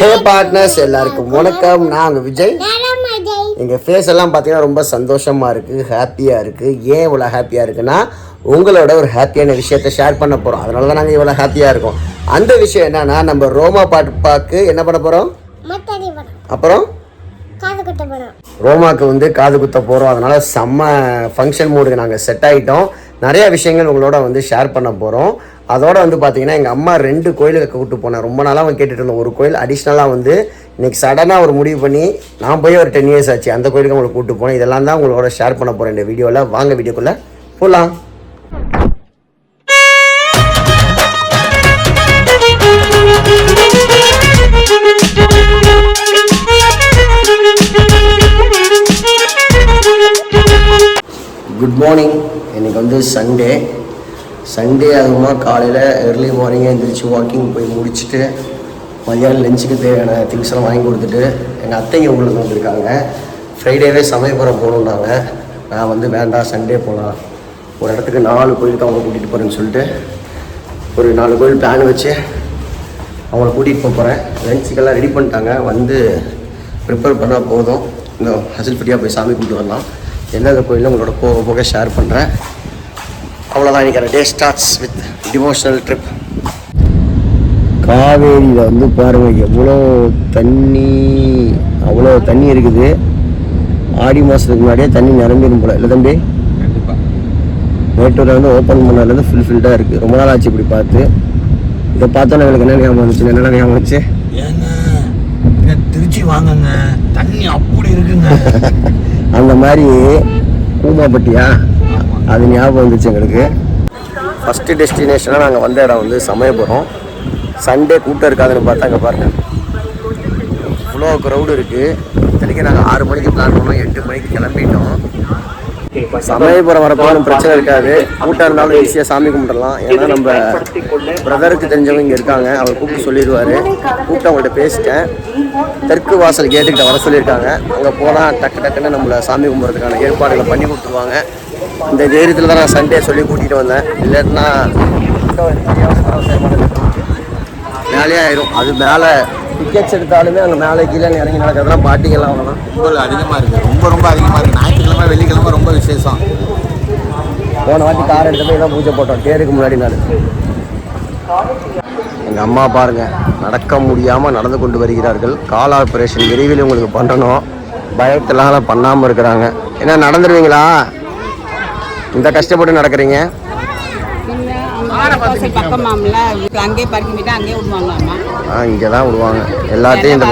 ஹே partners, எல்லாருக்கும் வணக்கம். நான் உங்கள் விஜய். எங்கள் ஃபேஸ் எல்லாம் பார்த்தீங்கன்னா ரொம்ப சந்தோஷமாக இருக்குது, ஹாப்பியாக இருக்குது. ஏன் இவ்வளோ ஹாப்பியாக இருக்குன்னா, உங்களோட ஒரு ஹாப்பியான விஷயத்தை ஷேர் பண்ண போகிறோம். அதனால தான் நாங்கள் இவ்வளோ ஹாப்பியாக இருக்கோம். அந்த விஷயம் என்னன்னா, நம்ம ரோமா பாட்டுப்பாக்கு என்ன பண்ண போகிறோம், அப்புறம் ரோமாவுக்கு வந்து காது குத்த போகிறோம். அதனால் செம்ம ஃபங்க்ஷன் மூடுக்கு நாங்கள் செட் ஆகிட்டோம். நிறையா விஷயங்கள் உங்களோட வந்து ஷேர் பண்ண போகிறோம். அதோடு வந்து பார்த்தீங்கன்னா, எங்கள் அம்மா 2 கோயிலுக்கு கூப்பிட்டு போனேன். ரொம்ப நாளாக அவன் கேட்டுட்டு இருந்தோம். ஒரு கோயில் அடிஷ்னலாக வந்து இன்றைக்கி சடனாக ஒரு முடிவு பண்ணி, நான் போய் ஒரு 10 இயர்ஸ் ஆச்சு, அந்த கோயிலுக்கு உங்களுக்கு கூப்பிட்டு போனேன். இதெல்லாம் தான் உங்களோட ஷேர் பண்ண போகிறேன் இந்த வீடியோவில். வாங்க வீடியோக்குள்ளே போகலாம். Good morning. இன்றைக்கி வந்து சண்டே அதுவுமா காலையில் ஏர்லி மார்னிங்கே எழுந்திரிச்சு வாக்கிங் போய் முடிச்சுட்டு மதியானம் லஞ்சுக்கு தேவையான திங்ஸ் எல்லாம் வாங்கி கொடுத்துட்டு எங்கள் அத்தைங்க உங்களுக்கு வந்துருக்காங்க. ஃப்ரைடேவே சமயபுரம் போகணுன்னாங்க. நான் வந்து வேண்டாம், சண்டே போகலாம், ஒரு இடத்துக்கு 4 கோயிலுக்கு அவங்க கூட்டிகிட்டு போகிறேன்னு சொல்லிட்டு ஒரு 4 கோயில் பிளான் வச்சு அவங்கள கூட்டிகிட்டு போகிறேன். லஞ்சுக்கெல்லாம் ரெடி பண்ணிட்டாங்க. வந்து ப்ரிப்பேர் பண்ணால் போதும். இந்த ஹசில்பட்டியாக போய் சாமி கூப்பிட்டு வரலாம். எந்தெந்த கோயிலும் உங்களோட போக ஷேர் பண்ணுறேன். அவ்வளோதான். இன்றைக்கி டே ஸ்டார்ட்ஸ் வித் டிவோஷனல் ட்ரிப். காவேரியில் வந்து பாருங்கள் எவ்வளோ தண்ணி இருக்குது. ஆடி மாதத்துக்கு முன்னாடியே தண்ணி நிரம்பிடும் போல இல்லை தம்பி? கண்டிப்பாக. மேட்டூரில் வந்து ஓப்பன் பண்ணதுலேருந்து ஃபில்டாக இருக்குது. ரொம்ப நாள் ஆச்சு இப்படி பார்த்து. இதை பார்த்தோன்னா எனக்கு என்ன ஞாபகம் வந்துச்சு, என்னென்ன ஞாபகம் வந்துச்சு? ஏங்க திருச்சி வாங்குங்க, தண்ணி அப்படி இருக்குங்க. அந்த மாதிரி கூமாப்பட்டியா, அது ஞாபகம் வந்துச்சு எங்களுக்கு. ஃபஸ்ட்டு டெஸ்டினேஷனாக நாங்கள் வந்த இடம் வந்து சமயபுரம். சண்டே கூட்டம் இருக்காதுன்னு பார்த்தா அங்கே பாருங்கள் இவ்வளோ க்ரௌடு இருக்குது. இத்தனைக்கு நாங்கள் 6 மணிக்கு பிளான் பண்ணோம், 8 மணிக்கு கிளம்பிட்டோம். சமயபுரம் வரப்போன்னு பிரச்சனை இருக்காது. கூட்டம் இருந்தாலும் ஈஸியாக சாமி கும்பிடலாம். ஏன்னா நம்ம பிரதருக்கு தெரிஞ்சவங்க இங்கே இருக்காங்க, அவர் கூப்பிட்டு சொல்லிடுவார். கூப்பிட்டு அவங்கள்ட்ட பேசிட்டேன். தெற்கு வாசல் கேட்டுக்கிட்ட வர சொல்லியிருக்காங்க. அங்கே போனால் டக்குன்னு நம்மளை சாமி கும்பிட்றதுக்கான ஏற்பாடுகளை பண்ணி கொடுத்துருவாங்க. இந்த தைரியத்தில் தான் நான் சண்டே சொல்லி கூட்டிகிட்டு வந்தேன். இல்லைன்னா மேலே ஆயிரும். அது மேலே டிக்கெட்ஸ் எடுத்தாலுமே அங்கே மேலே கீழே இறங்கி நடக்கிறதுலாம் பாட்டிங்கெல்லாம் அவ்வளோதான். ரொம்ப அதிகமாக இருக்குது, ரொம்ப அதிகமாக இருக்குது. ஞாயிற்றுக்கிழமை வெள்ளிக்கிழமை ரொம்ப விசேஷம். போன வாட்டி கார் எடுத்து போய் தான் பூஜை போட்டோம் தேருக்கு முன்னாடி நாள். எங்கள் அம்மா பாருங்கள் நடக்க முடியாமல் நடந்து கொண்டு வருகிறார்கள். கால் ஆப்ரேஷன் விரைவில் உங்களுக்கு பண்ணணும், பயத்தினால பண்ணாமல் இருக்கிறாங்க. என்ன நடந்துருவீங்களா? இந்த கஷ்டப்பட்டு நடக்கிறீங்க. இங்கே தான் விடுவாங்க எல்லாத்தையும். இந்த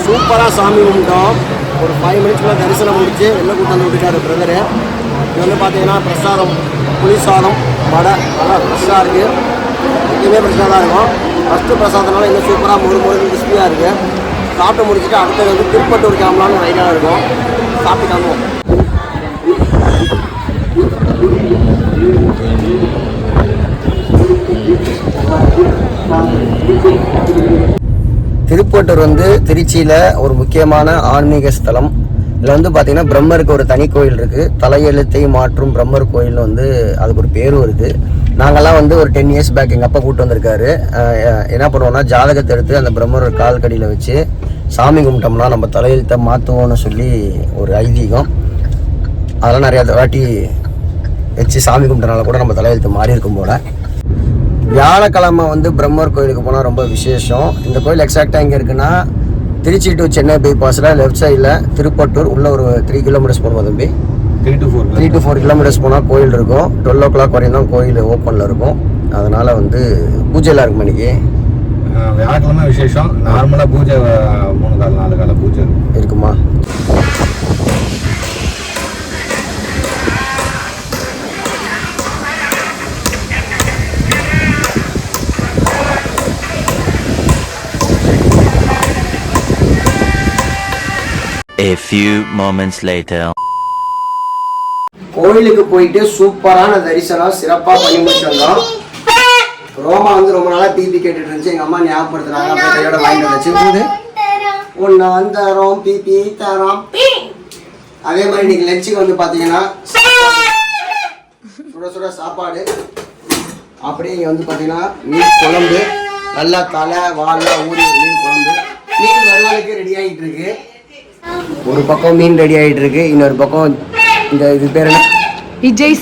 சூப்பராக சாமி கும்பிட்டோம். ஒரு 5 மினிட்ஸ்க்குள்ள தரிசனம் முடிச்சு வெளில கூட்டு வந்து விட்டுட்டாரு பிரதரு. இது வந்து பார்த்தீங்கன்னா பிரசாதம், புளி சாதம், வடை நல்லா ஃப்ரெஷ்ஷாக இருக்குது. எப்பயுமே ஃப்ரெஷ்ஷாக தான் இருக்கும். ஃபஸ்ட்டு பிரசாதனால இன்னும் சூப்பராக முழு கிறிஸ்பியாக இருக்குது. சாப்பிட்டு முடிச்சுட்டு அடுத்தது வந்து திருப்பட்டூர் கிளம்பலான்னு ஒரு ஐடியா இருக்கும். சாப்பிட்டு கிளம்புவோம். திருப்பட்டூர் வந்து திருச்சியில் ஒரு முக்கியமான ஆன்மீக ஸ்தலம். இதில் வந்து பார்த்தீங்கன்னா பிரம்மருக்கு ஒரு தனி கோயில் இருக்குது. தலையெழுத்தை மாற்றும் பிரம்மர் கோயில்னு வந்து அதுக்கு ஒரு பேரும் இருக்குது. நாங்கள்லாம் வந்து ஒரு 10 இயர்ஸ் பேக் எங்கள் அப்பா கூப்பிட்டு வந்திருக்காரு. என்ன பண்ணுவோம்னா, ஜாதகத்தை எடுத்து அந்த பிரம்மர் கால் கடியில் வச்சு சாமி கும்பிட்டோம்னா நம்ம தலையெழுத்தை மாற்றுவோன்னு சொல்லி ஒரு ஐதீகம். அதெல்லாம் நிறையா வாட்டி வச்சு சாமி கும்பிட்டனால கூட நம்ம தலையெழுத்து மாறி இருக்கும் போல. வியாழக்கிழமை வந்து பிரம்மர் கோயிலுக்கு போனால் ரொம்ப விசேஷம். இந்த கோயில் எக்ஸாக்டாக எங்கே இருக்குன்னா, திருச்சி டு சென்னை பைபாஸில் லெஃப்ட் சைடில் திருப்பட்டூர் உள்ள ஒரு 3 கிலோமீட்டர்ஸ் போகணும் தம்பி. 3 to 4 கிலோமீட்டர்ஸ் போனால் கோயில் இருக்கும். 12 o'clock வரையும் தான் கோயில் ஓப்பனில் இருக்கும். அதனால் வந்து பூஜைலாம் இருக்கும். இன்னைக்கு வியாழக்கிழமை விசேஷம். நார்மலாக பூஜை 3-4 கால பூஜை இருக்குமா? A few moments later. கோயிலுக்கு போயிட்டு சூப்பரான தரிசனம் சிறப்பாக பண்ணி முடிச்சிருந்தோம். ரோமா வந்து ரொம்ப நாளாக பிபி கேட்டுட்டு இருந்துச்சு. எங்கள் அம்மா ஞாபகப்படுத்துறாங்க. அப்படியே கையோட வாங்கிட்டு வந்துச்சு. ஒன்று வந்தரோம் பிபி தரோம். அதே மாதிரி இன்னைக்கு லஞ்சுக்கு வந்து பார்த்தீங்கன்னா சுட சுட சாப்பாடு. அப்படியே இங்கே வந்து பார்த்தீங்கன்னா மீன் குழம்பு, நல்லா தலை வால்லாம் ஊறி ஒரு மீன் குழம்பு. மீன் வறுவலுக்கு ரெடி ஆகிட்டு இருக்கு. ஒரு பக்கம் மீன் ரெடி ஆகிட்டு இருக்கு, இன்னொரு பக்கம் இந்த இது பேர் என்ன, விஜய்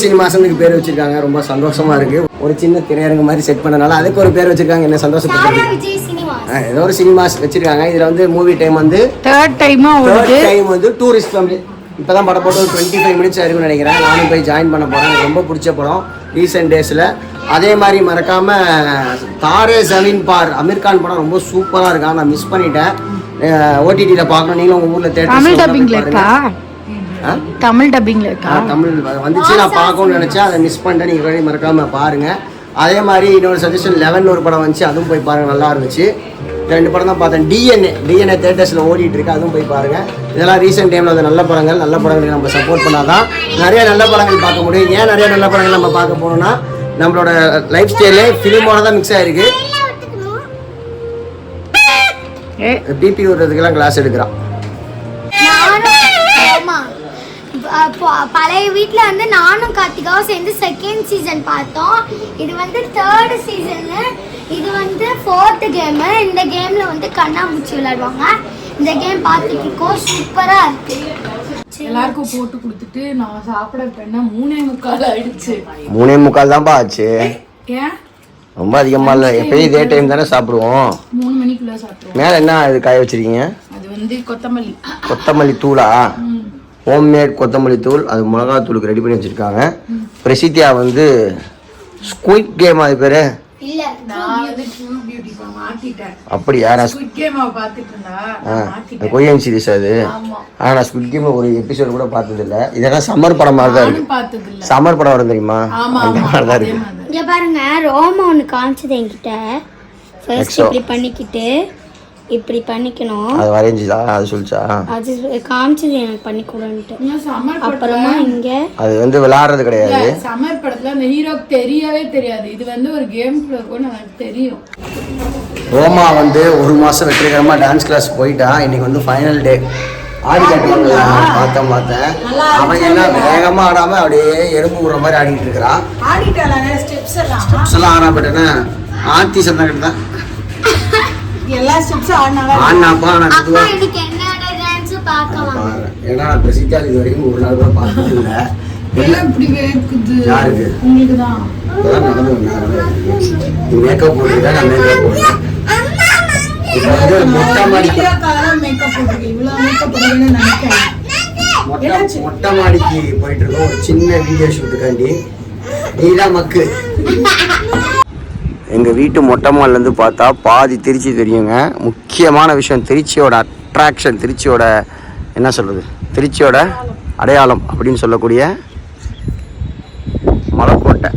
சினிமாசனுக்கு பேர் வச்சிருக்காங்க. ரொம்ப சந்தோஷமா இருக்கு. ஒரு சின்ன திரையரங்கு மாதிரி செட் பண்ணனால அதுக்கு ஒரு பேர் வச்சிருக்காங்க. என்ன சந்தோஷப்பட்டு ஏதோ ஒரு சினிமாஸ் வச்சிருக்காங்க. இதுல வந்து மூவி டைம் வந்து தேர்ட் டைம் வந்து டூரிஸ்ட் ஃபேமிலி. இப்பதான் படம் போட்டு ஒரு 25 மினிட்ஸ் ஆயிருக்குன்னு நினைக்கிறேன். நானும் போய் ஜாயின் பண்ண போறேன். எனக்கு ரொம்ப பிடிச்ச படம் ரீசெண்ட் டேஸ்ல. அதே மாதிரி மறக்காம தாரே ஜமீன் பார் அமீர் கான் படம் ரொம்ப சூப்பரா இருக்கா. நான் மிஸ் பண்ணிட்டேன். ஓடிடியில் பார்க்கணும். நீங்களும் உங்கள் ஊரில் தமிழ் டப்பிங்ல இருக்கா? தமிழ் டப்பிங்ல இருக்கா? தமிழ் வந்துச்சு, நான் பார்க்கணும்னு நினச்சேன், அதை மிஸ் பண்ணிட்டேன். நீங்கள் மறக்காம பாருங்க. அதே மாதிரி இன்னொரு சஜஷன் 11 ஒரு படம் வந்துச்சு, அதுவும் போய் பாருங்க, நல்லா இருந்துச்சு. 2 படம் தான் பார்த்தேன். டிஎன்ஏ தேட்டர்ஸில் ஓடிட்டு இருக்கு, அதுவும் போய் பாருங்க. இதெல்லாம் ரீசெண்ட் டைமில் வந்து நல்ல படங்களுக்கு நம்ம சப்போர்ட் பண்ணாதான் நிறைய நல்ல படங்கள் பார்க்க முடியும். ஏன் நிறைய நல்ல படங்கள் நம்ம பார்க்க போனோம்னா நம்மளோட லைஃப் ஸ்டைலே ஃபிலிமோட தான் மிக்ஸ் ஆயிருக்கு. பிபி விடுறதுக்கெல்லாம் கிளாஸ் எடுக்கிறான். பழைய வீட்டில் வந்து நானும் கார்த்திகாவும் சேர்ந்து செகண்ட் சீசன் பார்த்தோம். இது வந்து தேர்ட் சீசனு. இது வந்து 4th கேமு. இந்த கேமில் வந்து கண்ணாமூச்சி விளையாடுவாங்க. இந்த கேம் பார்த்துட்டு இருக்கோம், சூப்பராக இருக்கு. எல்லாருக்கும் போட்டு கொடுத்துட்டு நான் சாப்பிட போனா 3:45 ஆயிடுச்சு. 3:45 தான்ப்பா ஆச்சு. ஏன் ரொம்ப அதிகமா இல்லை, எப்பயும் இதே டைம் தானே சாப்பிடுவோம். 3 மணிக்குள்ள சாப்பிடுவோம். மேலே என்ன இது காய வச்சிருக்கீங்க? அது வந்து கொத்தமல்லி தூளா? ஹோம்மேட் கொத்தமல்லி தூள். அது மிளகாத்தூளுக்கு ரெடி பண்ணி வச்சிருக்காங்க. பிரசித்தியா வந்து ஸ்குயிட் கேம், அது பேரு அப்படியா? கொரியன் சீரிஸ் அது. ஆனா நான் ஸ்குயிட் கேம் ஒரு எபிசோடு கூட பார்த்தது இல்லை. இதெல்லாம் சம்மர் படம் மாதிரி தான் இருக்கு. சம்மர் படம் வரும் தெரியுமா, அந்த மாதிரி தான் இருக்கு. இங்க பாருங்க, ரோமா ஒன்று காமிச்சது என்கிட்ட. ஃபர்ஸ்ட் இப்படி பண்ணிக்கிட்டு இப்படி பண்ணிக்கணும். அது வரைஞ்சுதா? அது சொல்லிச்சா? அது காமிச்சது எனக்கு பண்ணி கொடுன்ட்டு. அப்புறமா இங்க அது வந்து விளையாடுறது கிடையாது. சம்மர் படத்துல அந்த ஹீரோக்கு தெரியவே தெரியாது. இது வந்து ஒரு கேம் இருக்குன்னு எனக்கு தெரியும். ரோமா வந்து 1 மாசம் வெற்றிகரமா டான்ஸ் கிளாஸ் போயிட்டா. இன்னைக்கு வந்து ஃபைனல் டே. ஆடி காட்டுவாங்க பார்த்தேன். அவன் என்ன வேகமா ஆடாம அப்படியே எறும்பு விடுற மாதிரி ஆடிட்டு இருக்கிறான். ஸ்டெப்ஸ் எல்லாம் ஆனா பட் என்ன ஆர்த்தி சந்தா எல்லா ஸ்டெப்ஸும் ஆடினாப்பா. ஏன்னா பிரசித்தியா இது வரைக்கும் ஒரு நாள் கூட பார்த்தது இல்லை. யாருக்கு? மேக்கப் போட்டுருக்கேன். நான் மேக்கப் போடுறேன். இப்போ வந்து மொட்டை மாடிக்கு போயிட்டு இருக்கோம். ஒரு சின்ன வீடியோ ஷூட்டுக்காண்டி. நீதான் மக்கு. எங்கள் வீட்டு மொட்டை மாடிலேருந்து பார்த்தா பாதி திருச்சி தெரியுங்க. முக்கியமான விஷயம் திருச்சியோட அட்ராக்ஷன், திருச்சியோட என்ன சொல்கிறது, திருச்சியோட அடையாளம் அப்படின்னு சொல்லக்கூடிய மலைக்கோட்டை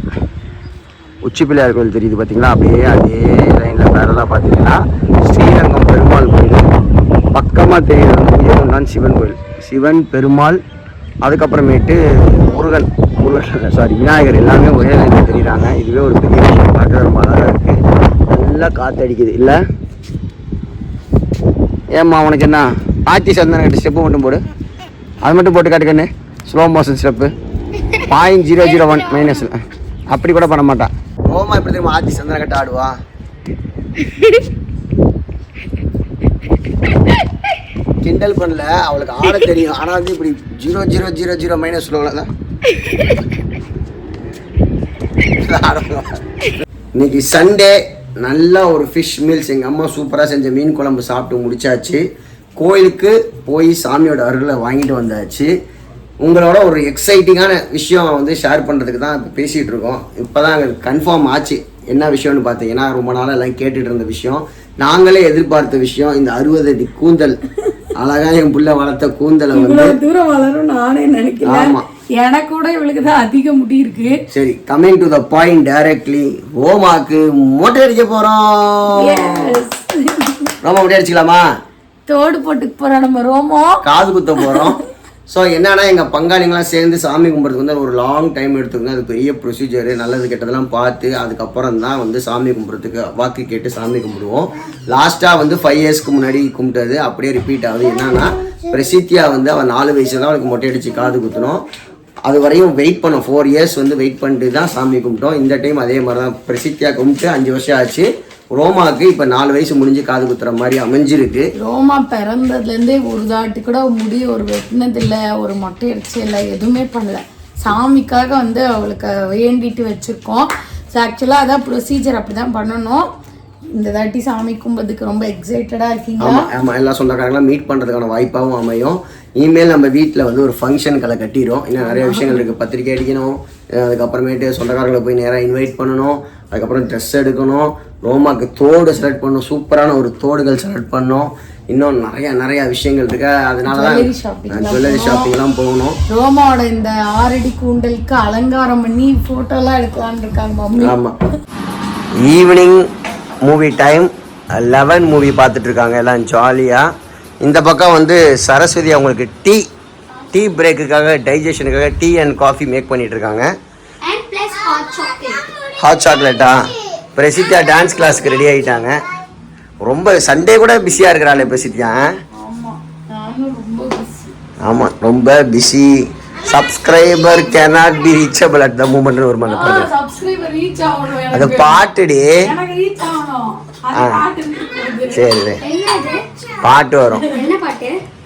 உச்சி பிள்ளையார் கோயில் தெரியுது பார்த்தீங்களா? அப்படியே அதே லைனில் பேரலாக பார்த்தீங்கன்னா ஸ்ரீரங்கம் பெருமாள் கோயில். பக்கமாக தெரியுது தான் சிவன் கோயில். சிவன், பெருமாள், அதுக்கப்புறமேட்டு முருகன் விநாயகர் எல்லாமே ஒரே லைனில் தெரியுறாங்க. இதுவே ஒரு பெரிய விஷயம். பார்க்க ரொம்ப அழகாக இருக்குது. நல்லா காற்று அடிக்குது இல்லை? ஏம்மா உனக்கு என்ன ஆத்தி சந்தன கட்டு ஸ்டெப்பு மட்டும் போடு. அது மட்டும் போட்டு காட்டுக்கண்ணு. ஸ்லோ மோஷன் ஸ்டெப்பு 0.001 மைனஸில் அப்படி கூட பண்ண மாட்டான். ரோமா எப்படி தெரியுமா ஆத்தி சந்தன கட்டு ஆடுவா? கிண்டல் பண்ணல, அவளுக்கு ஆட தெரியும். ஆனால் வந்து இப்படி 0.000 மைனஸ் ஸ்லோவில் தான் இன்னைக்கு சண்டே. நல்ல ஒரு ஃபிஷ் மீல்ஸ். எங்கள் அம்மா சூப்பராக செஞ்ச மீன் குழம்பு சாப்பிட்டு முடிச்சாச்சு. கோயிலுக்கு போய் சாமியோட அருளை வாங்கிட்டு வந்தாச்சு. உங்களோட ஒரு எக்ஸைட்டிங்கான விஷயம் வந்து ஷேர் பண்ணுறதுக்கு தான் இப்போ பேசிகிட்டு இருக்கோம். இப்போ தான் எங்களுக்கு கன்ஃபார்ம் ஆச்சு. என்ன விஷயம்னு பார்த்தீங்கன்னா, ரொம்ப நாளாக எல்லாம் கேட்டுட்டு இருந்த விஷயம், நாங்களே எதிர்பார்த்த விஷயம். இந்த 60 அடி கூந்தல், அழகா என் புள்ள வளர்த்த கூந்தலை வந்து தூரம் வளரும் நானே நினைக்கிறேன். ஆமா, எனக்கு கூட இவளுக்கு தான் அதிக முடி இருக்கு. சரி, coming to the point directly. ரோமாக்கு மொட்டை அடிக்க போறோம். ரோமா மொட்டை அடிச்சுக்கலாமா? தோடு போட்டுக்கு போறோம். நம்ம ரோமோ காது குத்த போறோம். ஸோ என்னன்னா, எங்கள் பங்காளிங்களாம் சேர்ந்து சாமி கும்பிட்றதுக்கு வந்து ஒரு லாங் டைம் எடுத்துக்கோங்க. அது பெரிய ப்ரொசீஜரு. நல்லது கெட்டதெல்லாம் பார்த்து அதுக்கப்புறம் தான் வந்து சாமி கும்பிட்றதுக்கு வாக்கு கேட்டு சாமி கும்பிடுவோம். லாஸ்ட்டாக வந்து 5 இயர்ஸ்க்கு முன்னாடி கும்பிட்டது அப்படியே ரிப்பீட் ஆகுது. என்னன்னா, பிரசித்தியா வந்து அவன் 4 வயசுல தான் அவனுக்கு மொட்டை அடிச்சு காது குத்தணும். அது வரையும் வெயிட் பண்ணோம். 4 இயர்ஸ் வந்து வெயிட் பண்ணிட்டு தான் சாமி கும்பிட்டோம். இந்த டைம் அதே மாதிரி தான் பிரசித்தியா கும்பிட்டு 5 வருஷம் ஆச்சு. ரோமாவுக்கு இப்போ 4 வயசு முடிஞ்சு காது குத்துற மாதிரி அமைஞ்சிருக்கு. ரோமா பிறந்ததுலேருந்தே ஒரு தாட்டி கூட முடி ஒரு வெட்டினதில்லை, ஒரு மொட்டை அடிச்சு இல்லை, எதுவுமே பண்ணல. சாமிக்காக வந்து அவளுக்கு வேண்டிட்டு வச்சுருக்கோம். ஸோ ஆக்சுவலாக அதான் ப்ரொசீஜர், அப்படி தான் பண்ணணும். இந்த தாட்டி சாமி கும்பிட்றதுக்கு ரொம்ப எக்ஸைட்டடாக இருக்கீங்களா? ஆமாம், எல்லா சொந்தக்காரங்களாம் மீட் பண்ணுறதுக்கான வாய்ப்பாகவும் அமையும். இனிமேல் நம்ம வீட்டில் வந்து ஒரு ஃபங்க்ஷன் களை கட்டிடும். இன்னும் நிறைய விஷயங்கள் இருக்குது. பத்திரிக்கை அடிக்கணும், அதுக்கப்புறமேட்டு சொந்தக்காரங்களை போய் நேராக இன்வைட் பண்ணணும், அதுக்கப்புறம் ட்ரெஸ் எடுக்கணும், ரோமாவுக்கு தோடு செலக்ட் பண்ணணும், சூப்பரான ஒரு தோடுகள் செலக்ட் பண்ணணும், இன்னும் நிறைய விஷயங்கள் இருக்கு. அதனால தான் ஜுவல்லரி ஷாப்பிங்லாம் போகணும். ரோமாவோட இந்த 6 அடி கூண்டலுக்கு அலங்காரம் பண்ணி ஃபோட்டோலாம் எடுக்கலான்னு இருக்காங்க மம்மி. ஆமாம், ஈவினிங் மூவி டைம் 11 மூவி பார்த்துட்டு இருக்காங்க எல்லாம் ஜாலியாக. இந்த பக்கம் வந்து சரஸ்வதி அவங்களுக்கு டீ பிரேக்குக்காக டைஜஷனுக்காக டீ அண்ட் காஃபி மேக் பண்ணிட்டு இருக்காங்க. ஹாட் சாக்லேட்டா? பிரசித்தியா டான்ஸ் கிளாஸுக்கு ரெடி ஆகிட்டாங்க. ரொம்ப சண்டே கூட பிஸியாக இருக்கிறாள் பிரசித்தியா. ஆமாம், ரொம்ப busy. Subscriber cannot be reachable at the moment ஒரு மாதிரி அது பாட்டுடி. சரி, பாட்டு வரும்.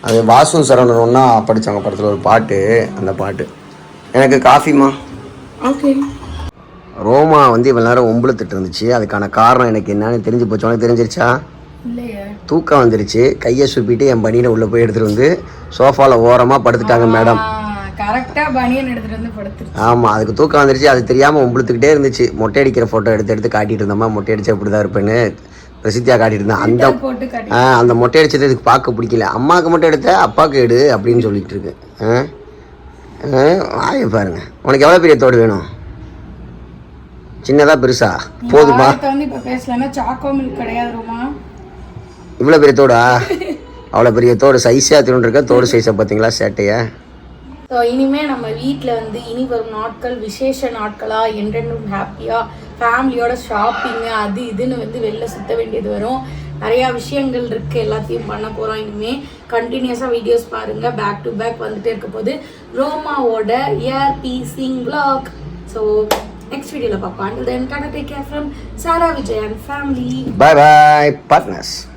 அது வாசு சரவணன் ஒன்றா படித்தாங்க படத்தில் ஒரு பாட்டு, அந்த பாட்டு. எனக்கு காஃபிமா. ஓகே. ரோமா வந்து இவ்வளோ நேரம் ஒம்புலத்துட்டு இருந்துச்சு. அதுக்கான காரணம் எனக்கு என்னன்னு தெரிஞ்சு போச்சு. உனக்கு தெரிஞ்சிருச்சா? தூக்கம் வந்துருச்சு. கையை சுப்பிட்டு என் பனியனை உள்ளே போய் எடுத்துகிட்டு வந்து சோஃபாவில் ஓரமாக படுத்துட்டாங்க மேடம். ஆமாம், அதுக்கு தூக்கம் வந்துருச்சு. அது தெரியாமல் ஒம்புலத்துக்கிட்டே இருந்துச்சு. மொட்டை அடிக்கிற ஃபோட்டோ எடுத்து காட்டிட்டு இருந்தோம்மா. மொட்டை அடிச்சா இப்படி தான் இருப்பேன்னு பிரசித்தியா காட்டிட்டு இருந்தேன். அந்த மொட்டை அடிச்சது இதுக்கு பார்க்க பிடிக்கல. அம்மாவுக்கு மொட்டை எடுத்த அப்பாவுக்கு எடு அப்படின்னு சொல்லிட்டு இருக்கு. வாய பாருங்க. உனக்கு எவ்வளோ பெரிய தோடு வேணும்? சின்னதா பெருசா? போதுமா? இவ்வளோ பெரிய தோடா? அவ்வளோ பெரிய தோடு சைஸாக திருண்டு இருக்க. தோடு சைஸை பார்த்தீங்களா சேட்டைய? ஸோ இனிமேல் நம்ம வீட்டில் வந்து இனி வரும் நாட்கள் விசேஷ நாட்களாக என்றென்றும் ஹாப்பியாக ஃபேமிலியோட ஷாப்பிங்கு அது இதுன்னு வந்து வெளில சுற்ற வேண்டியது வரும். நிறையா விஷயங்கள் இருக்குது, எல்லாத்தையும் பண்ண போகிறோம். இனிமேல் கண்டினியூஸாக வீடியோஸ் பாருங்கள். பேக் டு பேக் வந்துட்டே இருக்க போது ரோமாவோட இயர் பீசிங் vlog. ஸோ நெக்ஸ்ட் வீடியோவில் பார்ப்போம். Until then, take care from Sarah, Vijay and family. Bye bye partners.